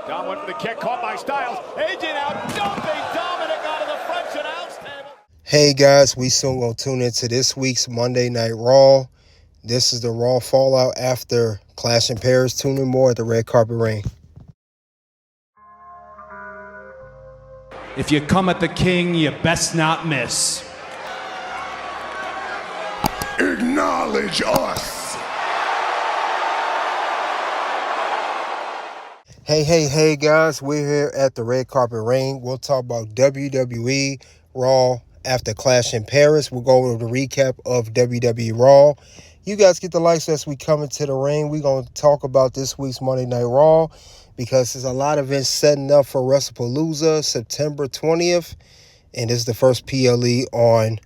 Dom went for the kick, caught by Styles. AJ now dumping Dominik out of the French announce table. Hey guys, we soon gonna tune into this week's Monday Night Raw. This is the Raw Fallout after Clash in Paris. Tune in more at the Red Carpet Ring. If you come at the king, you best not miss. Acknowledge us. Hey guys, we're here at the Red Carpet Ring. We'll talk about WWE Raw After Clash in Paris. We'll go over the recap of WWE Raw. You guys get the likes as we come into the ring. We're going to talk about this week's Monday Night Raw because there's a lot of events setting up for WrestlePalooza September 20th. And this is the first PLE on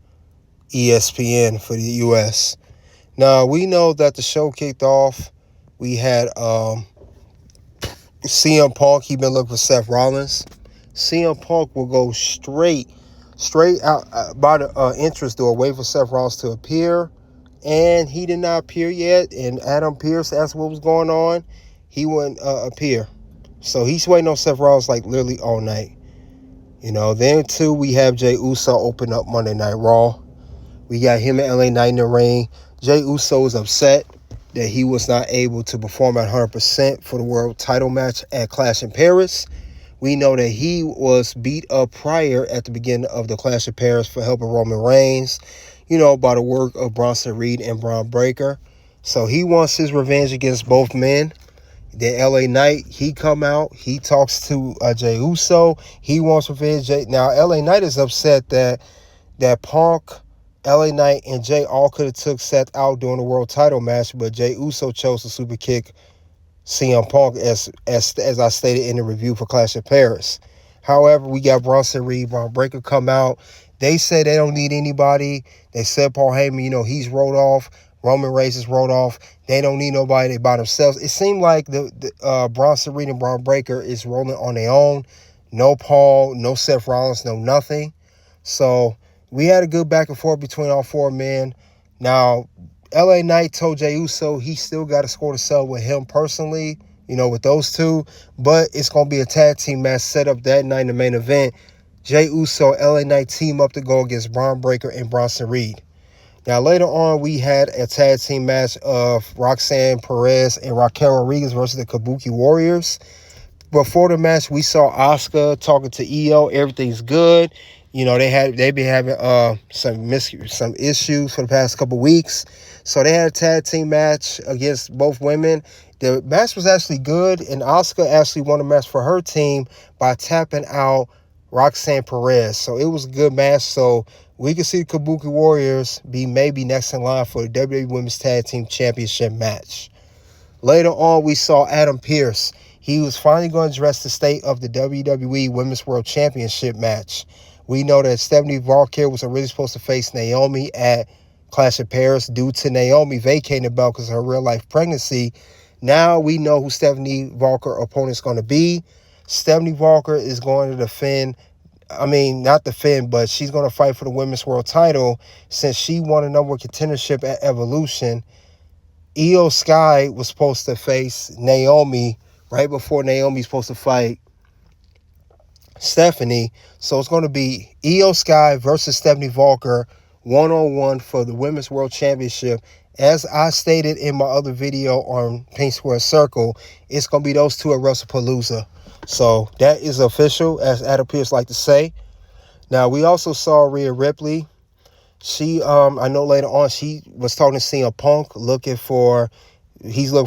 ESPN for the U.S. Now, we know that the show kicked off. We had CM Punk. He been looking for Seth Rollins. CM Punk will go straight out by the entrance door, wait for Seth Rollins to appear. And he did not appear yet. And Adam Pearce asked what was going on. He wouldn't appear. So he's waiting on Seth Rollins like literally all night. You know, then too, we have Jey Uso open up Monday Night Raw. We got him and LA Knight in the ring. Jey Uso is upset that he was not able to perform at 100% for the world title match at Clash in Paris. We know that he was beat up prior at the beginning of the Clash in Paris for helping Roman Reigns, you know, by the work of Bronson Reed and Braun Breaker. So he wants his revenge against both men. Then LA Knight, he come out, he talks to Jey Uso. He wants revenge. Now, LA Knight is upset that Punk, LA Knight, and Jey all could have took Seth out during the world title match, but Jey Uso chose to super kick CM Punk as I stated in the review for Clash of Paris. However, we got Bronson Reed, Braun Breaker come out. They say they don't need anybody. They said Paul Heyman, you know, he's rolled off. Roman Reigns is rolled off. They don't need nobody. They by themselves. It seemed like the Bronson Reed and Braun Breaker is rolling on their own. No Paul, no Seth Rollins, no nothing. So we had a good back and forth between all four men. Now, LA Knight told Jey Uso he still got to score to sell with him personally, you know, with those two. But it's going to be a tag team match set up that night in the main event. Jey Uso, LA Knight team up to go against Braun Breaker and Bronson Reed. Now, later on, we had a tag team match of Roxanne Perez and Raquel Rodriguez versus the Kabuki Warriors. Before the match, we saw Asuka talking to Io. Everything's good. You know, they've been having some issues for the past couple weeks. So they had a tag team match against both women. The match was actually good, and Asuka actually won the match for her team by tapping out Roxanne Perez. So it was a good match. So we could see the Kabuki Warriors be maybe next in line for the WWE Women's Tag Team Championship match. Later on, we saw Adam Pearce. He was finally going to address the state of the WWE Women's World Championship match. We know that Stephanie Valkyrie was originally supposed to face Naomi at Clash of Paris due to Naomi vacating the belt because of her real-life pregnancy. Now we know who Stephanie Valkyrie's opponent is going to be. Stephanie Valkyrie is going to defend, not defend, but she's going to fight for the Women's World title since she won a number one contendership at Evolution. Io Sky was supposed to face Naomi right before Naomi's supposed to fight Stephanie. So it's going to be Io Sky versus Stephanie Valkyrie one-on-one for the Women's World Championship. As I stated in my other video on Pink Square Circle, it's going to be those two at WrestlePalooza. So that is official, as Adam Pearce like to say. Now, we also saw Rhea Ripley. She, I know later on, she was talking to CM Punk, he's looking for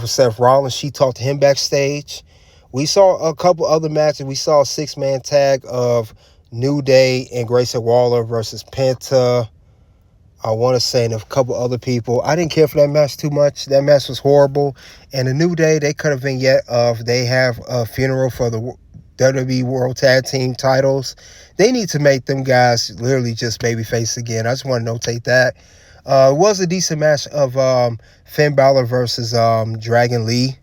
Seth Rollins. She talked to him backstage. We saw a couple other matches. We saw a 6-man tag of New Day and Grayson Waller versus Penta. I want to say, and a couple other people. I didn't care for that match too much. That match was horrible. And the New Day, they cut a vignette of they have a funeral for the WWE World Tag Team titles. They need to make them guys literally just babyface again. I just want to notate that. It was a decent match of Finn Balor versus Dragon Lee.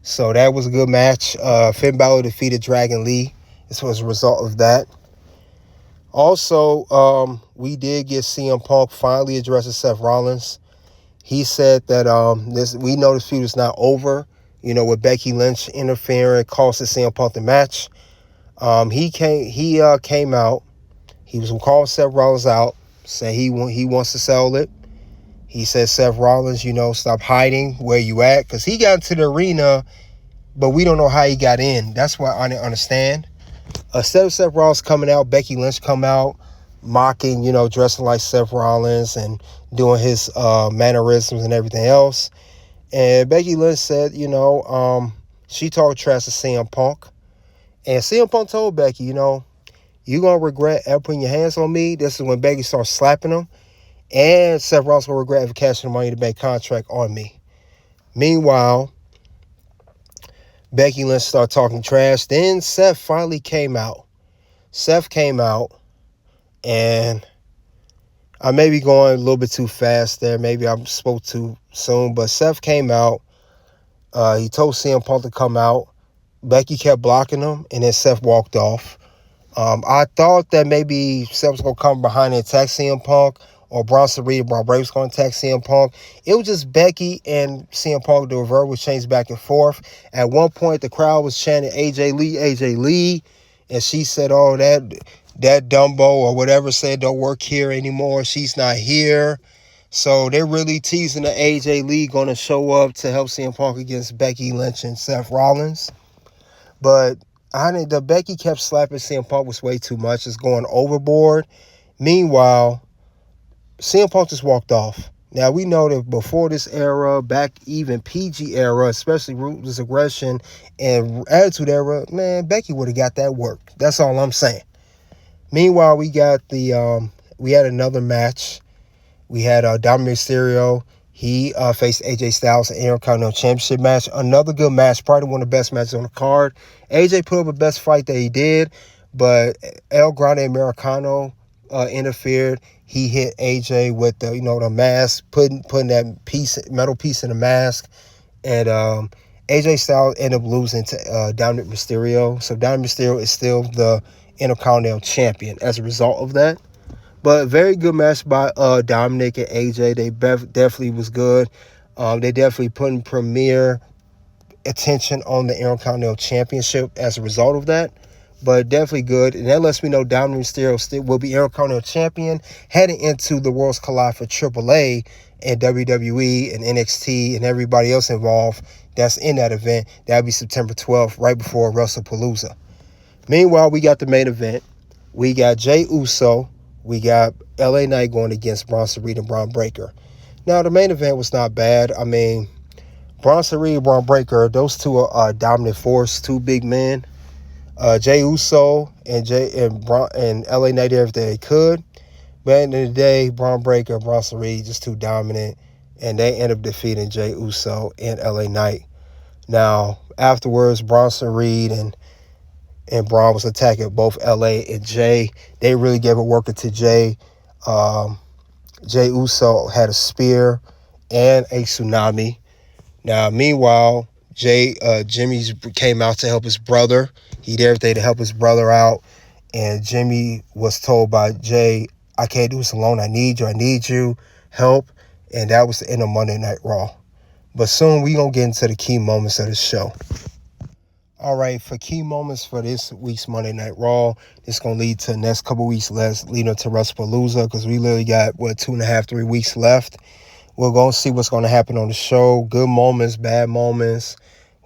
So that was a good match. Finn Balor defeated Dragon Lee. This was a result of that. Also, we did get CM Punk finally addressing Seth Rollins. He said that we know this feud is not over. with Becky Lynch interfering, costing CM Punk the match. He came out. He was calling Seth Rollins out, saying he wants to sell it. He said, Seth Rollins, stop hiding where you at, because he got into the arena, but we don't know how he got in. That's what I didn't understand. Instead of Seth Rollins coming out, Becky Lynch come out, mocking, dressing like Seth Rollins and doing his mannerisms and everything else. And Becky Lynch said, she talked trash to CM Punk. And CM Punk told Becky, you're going to regret ever putting your hands on me. This is when Becky starts slapping him. And Seth Rollins going to regret ever cashing the Money in the Bank contract on me. Meanwhile, Becky Lynch started talking trash. Then Seth finally came out. Seth came out, and I may be going a little bit too fast there. Maybe I spoke too soon. But Seth came out. He told CM Punk to come out. Becky kept blocking him, and then Seth walked off. I thought that maybe Seth was going to come behind and attack CM Punk, or Bronson Reed and Braun Breaker was going to attack CM Punk. It was just Becky and CM Punk. The revert was changed back and forth. At one point, the crowd was chanting AJ Lee, and she said, oh, that Dumbo or whatever said don't work here anymore. She's not here. So they're really teasing the AJ Lee going to show up to help CM Punk against Becky Lynch and Seth Rollins. But the Becky kept slapping CM Punk was way too much. It's going overboard. Meanwhile, CM Punk just walked off. Now, we know that before this era, back even PG era, especially Ruthless Aggression and Attitude era, man, Becky would have got that work. That's all I'm saying. Meanwhile, we got we had another match. We had Dominik Mysterio. He faced AJ Styles in the Intercontinental Championship match. Another good match, probably one of the best matches on the card. AJ put up the best fight that he did, but El Grande Americano interfered. He hit AJ with the mask, putting that metal piece in the mask, and AJ Styles ended up losing to Dominik Mysterio. So Dominik Mysterio is still the Intercontinental Champion as a result of that. But a very good match by Dominik and AJ. They definitely was good. They definitely putting premier attention on the Intercontinental Championship as a result of that. But definitely good. And that lets me know Dominik Mysterio still will be Intercontinental Champion heading into the Worlds Collide for AAA and WWE and NXT and everybody else involved that's in that event. That'll be September 12th, right before WrestlePalooza. Meanwhile, we got the main event. We got Jey Uso. We got LA Knight going against Bronson Reed and Braun Breaker. Now, the main event was not bad. I mean, Bronson Reed and Braun Breaker, those two are dominant force, two big men. Jey Uso and LA Knight did everything they could. But at the end of the day, Braun Breaker and Bronson Reed just too dominant. And they end up defeating Jey Uso and LA Knight. Now, afterwards, Bronson Reed and Braun was attacking both LA and Jay. They really gave a worker to Jay. Jey Uso had a spear and a tsunami. Now, meanwhile, Jimmy came out to help his brother. He did everything to help his brother out. And Jimmy was told by Jay, I can't do this alone. I need you. Help. And that was the end of Monday Night Raw. But soon we're going to get into the key moments of the show. All right, for key moments for this week's Monday Night Raw, it's going to lead to the next couple weeks leading up to WrestlePalooza, because we literally got, 2.5, 3 weeks left. We're going to see what's going to happen on the show. Good moments, bad moments.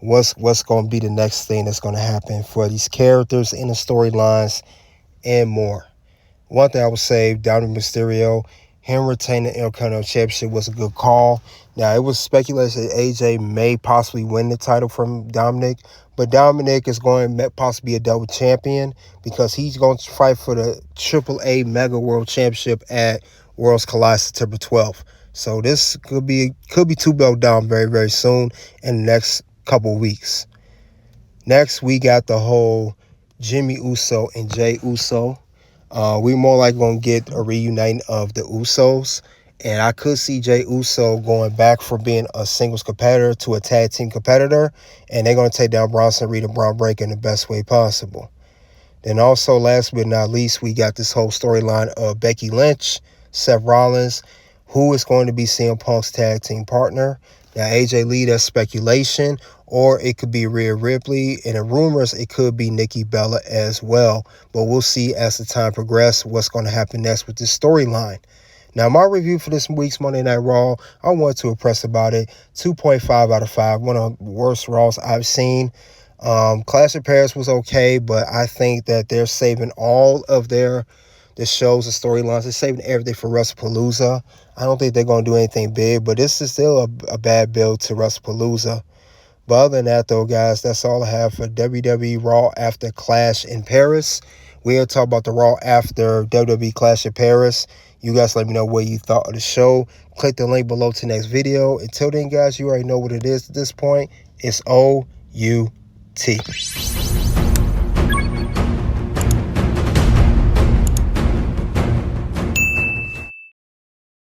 What's going to be the next thing that's going to happen for these characters in the storylines and more. One thing I would say, Dominik Mysterio, him retaining the Intercontinental Championship was a good call. Now, it was speculated that AJ may possibly win the title from Dominik, but Dominik is going to possibly be a double champion because he's going to fight for the AAA Mega World Championship at Worlds Collide September 12th. So this could be two belt down very, very soon in the next couple weeks. Next, we got the whole Jimmy Uso and Jey Uso. We more likely going to get a reuniting of the Usos. And I could see Jey Uso going back from being a singles competitor to a tag team competitor. And they're going to take down Bronson Reed and Braun Breaker in the best way possible. Then also, last but not least, we got this whole storyline of Becky Lynch, Seth Rollins, who is going to be CM Punk's tag team partner. Now, AJ Lee, that's speculation. or it could be Rhea Ripley, and in rumors, it could be Nikki Bella as well. But we'll see as the time progresses what's going to happen next with this storyline. Now, my review for this week's Monday Night Raw, I wasn't too impressed about it. 2.5 out of 5, one of the worst Raws I've seen. Clash of Paris was okay, but I think that they're saving all of the shows and storylines. They're saving everything for WrestlePalooza. I don't think they're going to do anything big, but this is still a bad build to WrestlePalooza. But other than that, though, guys, that's all I have for WWE Raw After Clash in Paris. We'll talk about the Raw after WWE Clash in Paris. You guys let me know what you thought of the show. Click the link below to the next video. Until then, guys, you already know what it is at this point. It's OUT.